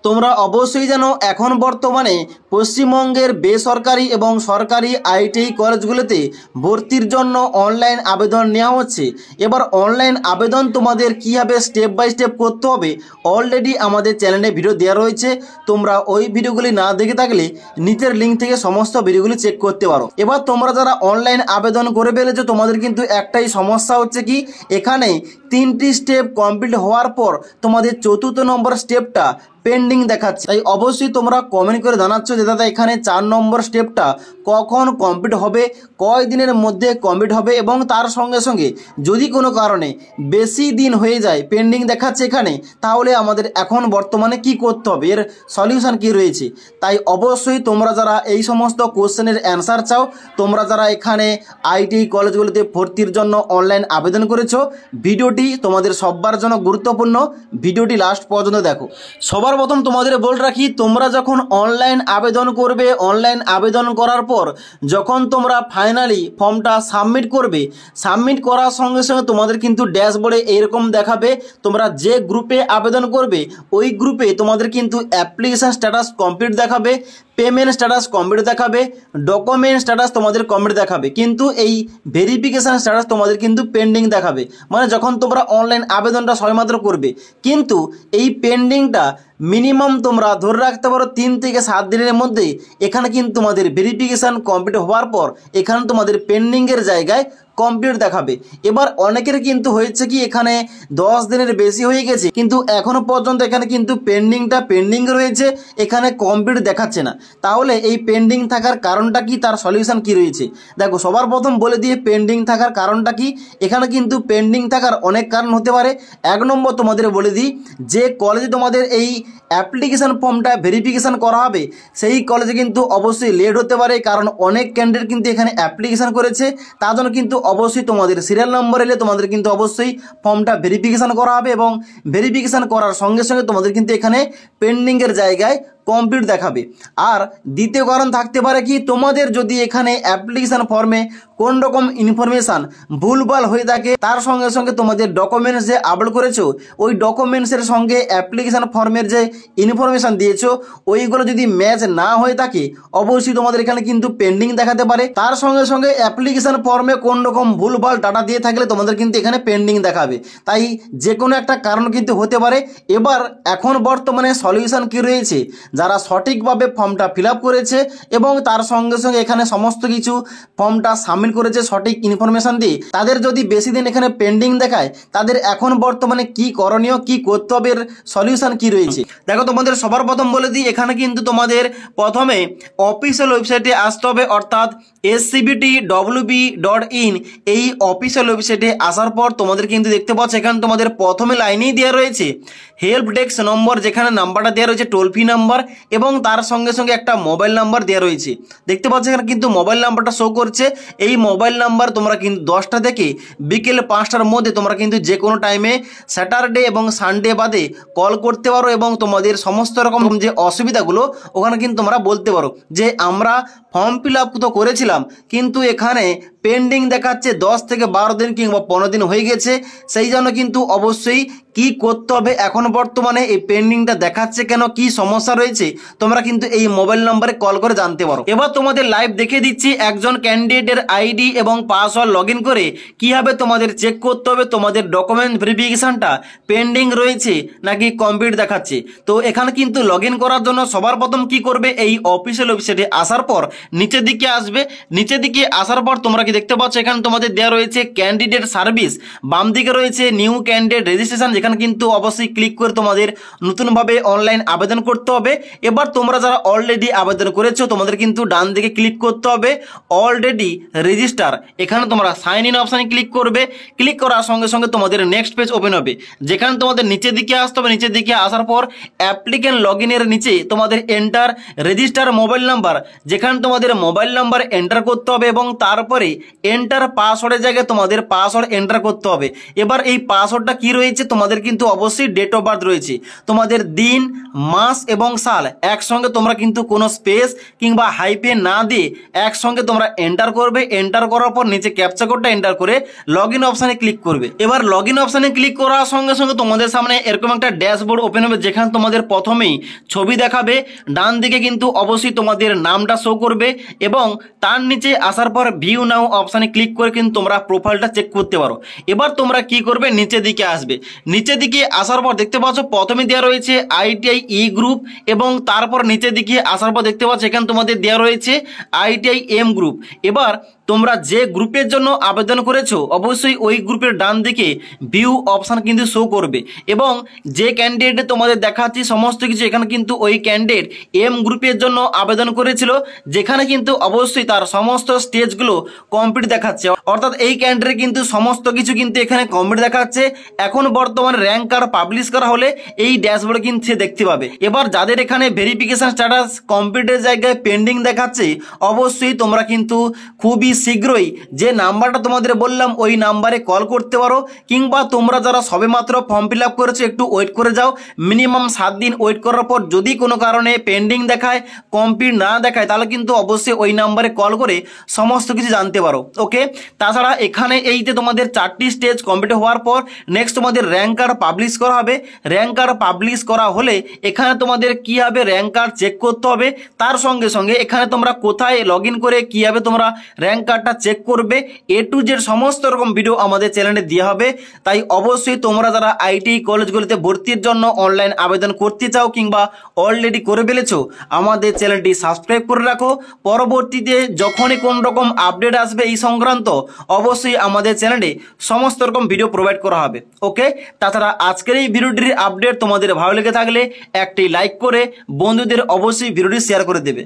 তোমরা অবশ্যই জানো এখন বর্তমানে পশ্চিমবঙ্গের বেসরকারি এবং সরকারি আইটিআই কলেজগুলোতে ভর্তির জন্য অনলাইন আবেদন নেওয়া হচ্ছে। এবার অনলাইন আবেদন তোমাদের কীভাবে স্টেপ বাই স্টেপ করতে হবে অলরেডি আমাদের চ্যানেলে ভিডিও দেওয়া রয়েছে। তোমরা ওই ভিডিওগুলি না দেখে থাকলে নিচের লিঙ্ক থেকে সমস্ত ভিডিওগুলি চেক করতে পারো। এবার তোমরা যারা অনলাইন আবেদন করে ফেলেছো তোমাদের কিন্তু একটাই সমস্যা হচ্ছে কি, এখানে 3টি স্টেপ কমপ্লিট হওয়ার পর তোমাদের 4র্থ নম্বর স্টেপটা পেন্ডিং দেখাচ্ছে। তাই অবশ্যই তোমরা কমেন্ট করে জানাচ্ছ যে দাদা এখানে 4 নম্বর স্টেপটা কখন কমপ্লিট হবে, কয় দিনের মধ্যে কমপ্লিট হবে, এবং তার সঙ্গে সঙ্গে যদি কোনো কারণে বেশি দিন হয়ে যায় পেন্ডিং দেখাচ্ছে এখানে, তাহলে আমাদের এখন বর্তমানে কি করতে হবে, এর সলিউশন কি রয়েছে। তাই অবশ্যই তোমরা যারা এই সমস্ত কোশ্চেনের অ্যান্সার চাও, তোমরা যারা এখানে আইটিআই কলেজগুলোতে ভর্তির জন্য অনলাইন আবেদন করেছো, ভিডিওটি তোমাদের সবার জন্য গুরুত্বপূর্ণ, ভিডিওটি লাস্ট পর্যন্ত দেখো। সবার প্রথম তোমাদের বলে রাখি, তোমরা যখন অনলাইন আবেদন করবে, অনলাইন আবেদন করার পর যখন তোমরা ফাইনালি ফর্মটা সাবমিট করবে, সাবমিট করার সঙ্গে সঙ্গে তোমাদের কিন্তু ড্যাশবোর্ডে এরকম দেখাবে। তোমরা যে গ্রুপে আবেদন করবে ওই গ্রুপে তোমাদের কিন্তু অ্যাপ্লিকেশান স্ট্যাটাস কমপ্লিট দেখাবে, পেমেন্ট স্ট্যাটাস কমপ্লিট দেখাবে, ডকুমেন্ট স্ট্যাটাস তোমাদের কমপ্লিট দেখাবে, কিন্তু এই ভেরিফিকেশান স্ট্যাটাস তোমাদের কিন্তু পেন্ডিং দেখাবে। মানে যখন তোমরা অনলাইন আবেদনটা সবেমাত্র করবে, কিন্তু এই পেন্ডিংটা মিনিমাম তোমরা ধরে রাখতে পারো 3 থেকে 7 দিনের মধ্যে এখানে কিন্তু তোমাদের ভেরিফিকেশান কমপ্লিট হওয়ার পর এখানে তোমাদের পেন্ডিংয়ের জায়গায় কমপ্লিট দেখাবে। এবার অনেকের কিন্তু হয়েছে কি, এখানে 10 দিনের বেশি হয়ে গেছে কিন্তু এখনও পর্যন্ত এখানে কিন্তু পেন্ডিং রয়েছে, এখানে কমপ্লিট দেখাচ্ছে না। তাহলে এই পেন্ডিং থাকার কারণটা কি, তার সলিউশন কি রয়েছে দেখো। সবার প্রথম বলে দিয়ে পেন্ডিং থাকার কারণটা কি, এখানে কিন্তু পেন্ডিং থাকার অনেক কারণ হতে পারে। 1 নম্বর তোমাদের বলে দিই, যে কলেজে তোমাদের এই অ্যাপ্লিকেশান ফর্মটা ভেরিফিকেশান করা হবে সেই কলেজে কিন্তু অবশ্যই লেট হতে পারে, কারণ অনেক ক্যান্ডিডেট কিন্তু এখানে অ্যাপ্লিকেশান করেছে। তার জন্য কিন্তু অবশ্যই তোমাদের সিরিয়াল নম্বর এলে তোমাদের কিন্তু অবশ্যই ফর্মটা ভেরিফিকেশান করা হবে, এবং ভেরিফিকেশান করার সঙ্গে সঙ্গে তোমাদের কিন্তু এখানে পেন্ডিংয়ের জায়গায় কমপ্লিট দেখাবে। আর দ্বিতীয় কারণ থাকতে পারে কি, তোমাদের যদি এখানে অ্যাপ্লিকেশান ফর্মে কোন রকম ইনফরমেশান ভুলভাল হয়ে থাকে, তার সঙ্গে সঙ্গে তোমাদের ডকুমেন্টস যে আপলোড করেছো ওই ডকুমেন্টসের সঙ্গে অ্যাপ্লিকেশান ফর্মের যে ইনফরমেশান দিয়েছো ওইগুলো যদি ম্যাচ না হয়ে থাকে অবশ্যই তোমাদের এখানে কিন্তু পেন্ডিং দেখাতে পারে। তার সঙ্গে সঙ্গে অ্যাপ্লিকেশান ফর্মে কোন রকম ভুলভাল ডাটা দিয়ে থাকলে তোমাদের কিন্তু এখানে পেন্ডিং দেখাবে। তাই যে কোনো একটা কারণ কিন্তু হতে পারে। এবার এখন বর্তমানে সলিউশন কি রয়েছে, যারা সঠিকভাবে ফর্মটা ফিল আপ করেছে এবং তার সঙ্গে সঙ্গে এখানে সমস্ত কিছু ফর্মটা সাবমিট করেছে সঠিক ইনফরমেশান দিয়ে, তাদের যদি বেশি দিন এখানে পেন্ডিং দেখায় তাদের এখন বর্তমানে কি করণীয়, কি করতে হবে, সলিউশন কি রয়েছে দেখো। তোমাদের সবার প্রথম বলে দিই, এখানে কিন্তু তোমাদের প্রথমে অফিসিয়াল ওয়েবসাইটে আসতে হবে, অর্থাৎ scbtwb.in এই অফিসিয়াল ওয়েবসাইটে আসার পর তোমাদের কিন্তু দেখতে পাচ্ছ এখানে তোমাদের প্রথমে লাইনেই দেওয়া রয়েছে হেল্প ডেস্ক নম্বর, যেখানে নাম্বারটা দেওয়া রয়েছে টোল ফ্রি নাম্বার, এবং তার সঙ্গে সঙ্গে একটা মোবাইল নাম্বার দেওয়া রয়েছে। দেখতে পাচ্ছ এখানে কিন্তু মোবাইল নাম্বারটা শো করছে। এই মোবাইল নাম্বার তোমরা কিন্তু 10টা থেকে বিকেল 5টার মধ্যে তোমরা কিন্তু যে কোনো টাইমে স্যাটারডে এবং সানডে বাদে কল করতে পারো, এবং তোমাদের সমস্ত রকম যে অসুবিধাগুলো ওখানে কিন্তু তোমরা বলতে পারো যে আমরা ফর্ম ফিল আপ তো করেছিলাম কিন্তু এখানে পেন্ডিং দেখাচ্ছে 10 থেকে 12 দিন কিংবা 15 দিন হয়ে গেছে, সেই জন্য কিন্তু অবশ্যই কি করতে হবে, এখন বর্তমানে এই পেন্ডিংটা দেখাচ্ছে কেন, কি সমস্যা রয়েছে, তোমরা কিন্তু এই মোবাইল নম্বরে কল করে জানতে পারো। এবার তোমাদের লাইভ দেখিয়ে দিচ্ছি একজন ক্যান্ডিডেটের আইডি এবং পাসওয়ার্ড লগ ইন করে কীভাবে তোমাদের চেক করতে হবে তোমাদের ডকুমেন্ট ভেরিফিকেশানটা পেন্ডিং রয়েছে নাকি কমপ্লিট দেখাচ্ছে। তো এখানে কিন্তু লগ ইন করার জন্য সবার প্রথম কি করবে, এই অফিসিয়াল ওয়েবসাইটে আসার পর নিচের দিকে আসবে। নিচের দিকে আসার পর তোমরা কি দেখতে পাচ্ছ এখানে তোমাদের দেওয়া রয়েছে ক্যান্ডিডেট সার্ভিস, বাম দিকে রয়েছে নিউ ক্যান্ডিডেট রেজিস্ট্রেশন, যেখানে কিন্তু অবশ্যই ক্লিক করে তোমাদের নতুনভাবে অনলাইন আবেদন করতে হবে। এবার তোমরা যারা অলরেডি আবেদন করেছো তোমাদের কিন্তু ডান দিকে ক্লিক করতে হবে অলরেডি রেজিস্টার, এখানে তোমরা সাইন ইন অপশানে ক্লিক করবে। ক্লিক করার সঙ্গে সঙ্গে তোমাদের নেক্সট পেজ ওপেন হবে, যেখানে তোমাদের নিচের দিকে আসতে হবে। নিচের দিকে আসার পর অ্যাপ্লিক্যান্ট লগ ইনের নিচে তোমাদের এন্টার রেজিস্টার মোবাইল নাম্বার, যেখানে তোমাদের মোবাইল নাম্বার এন্টার করতে হবে এবং তারপরে এন্টার পাসওয়ার্ডের জায়গায় তোমাদের পাসওয়ার্ড এন্টার করতে হবে। এবার এই পাসওয়ার্ডটা কি রয়েছে তোমাদের তোমাদের কিন্তু অবশ্যই ডেট অফ বার্থ রয়েছে, তোমাদের দিন মাস এবং সাল একসঙ্গে তোমরা কিন্তু কোনো স্পেস কিংবা হাইফেন না দিয়ে একসঙ্গে তোমরা এন্টার করবে। এন্টার করার পর নিচে ক্যাপচা কোডটা এন্টার করে লগ ইন অপশানে ক্লিক করবে। এবার লগ ইন অপশানে ক্লিক করার সঙ্গে সঙ্গে তোমাদের সামনে এরকম একটা ড্যাশবোর্ড ওপেন হবে, যেখানে তোমাদের প্রথমেই ছবি দেখাবে, ডান দিকে কিন্তু অবশ্যই তোমাদের নামটা শো করবে এবং তার নিচে আসার পর ভিউ নাও অপশানে ক্লিক করে কিন্তু তোমরা প্রোফাইলটা চেক করতে পারো। এবার তোমরা কি করবে, নিচের দিকে আসবে। নিচের দিকে আসার পর দেখতে পাচ্ছ প্রথমে দেওয়া রয়েছে আইটিআই ই গ্রুপ এবং তারপর নিচের দিকে আসার পর দেখতে পাচ্ছ এখানে তোমাদের দেওয়া রয়েছে আইটিআই এম গ্রুপ। এবার তোমরা যে গ্রুপের জন্য আবেদন করেছো অবশ্যই ওই গ্রুপের ডান দিকে ভিউ অপশান কিন্তু শো করবে এবং যে ক্যান্ডিডেট তোমাদের দেখাচ্ছি সমস্ত কিছু এখানে কিন্তু ওই ক্যান্ডিডেট এম গ্রুপের জন্য আবেদন করেছিল, যেখানে কিন্তু অবশ্যই তার সমস্ত স্টেজগুলো কমপ্লিট দেখাচ্ছে, অর্থাৎ এই ক্যান্ডিডেট কিন্তু সমস্ত কিছু কিন্তু এখানে কমপ্লিট দেখাচ্ছে। এখন বর্তমানে র্যাঙ্ক কার্ড পাবলিশ করা হলে এই ড্যাশবোর্ডে কিন্তু সে দেখতে পাবে। এবার যাদের এখানে ভেরিফিকেশন স্ট্যাটাস কমপ্লিটের জায়গায় পেন্ডিং দেখাচ্ছে অবশ্যই তোমরা কিন্তু খুবই শীঘ্রই যে নাম্বারটা তোমাদের বললাম ওই নাম্বারে কল করতে পারো, কিংবা তোমরা যারা সবেমাত্র ফর্ম ফিল আপ করেছো একটু ওয়েট করে যাও। মিনিমাম 7 দিন ওয়েট করার পর যদি কোনো কারণে পেন্ডিং দেখায়, কমপ্লিট না দেখায়, তাহলে কিন্তু অবশ্যই ওই নাম্বারে কল করে সমস্ত কিছু জানতে পারো। ওকে, তাছাড়া এখানে এইতে তোমাদের 4টি স্টেজ কমপ্লিট হওয়ার পর নেক্সট তোমাদের র্যাঙ্ক কার্ড পাবলিশ করা হবে। র্যাঙ্ক কার্ড পাবলিশ করা হলে এখানে তোমাদের কি হবে, র্যাঙ্ক কার্ড চেক করতে হবে। তার সঙ্গে সঙ্গে এখানে তোমরা কোথায় লগ ইন করে কীভাবে তোমরা র্যাঙ্ক কার্ডটা চেক করবে, এ টু জেড সমস্ত রকম ভিডিও আমাদের চ্যানেলে দেওয়া হবে। তাই অবশ্যই তোমরা যারা আইটিআই কলেজগুলিতে ভর্তির জন্য অনলাইন আবেদন করতে চাও কিংবা অলরেডি করে ফেলেছো, আমাদের চ্যানেলটি সাবস্ক্রাইব করে রাখো। পরবর্তীতে যখনই কোন রকম আপডেট আসবে এই সংক্রান্ত অবশ্যই আমাদের চ্যানেলে সমস্ত রকম ভিডিও প্রোভাইড করা হবে। ওকে, তাছাড়া আজকের এই ভিডিওটির আপডেট তোমাদের ভালো লেগে থাকলে একটি লাইক করে বন্ধুদের অবশ্যই ভিডিওটি শেয়ার করে দেবে।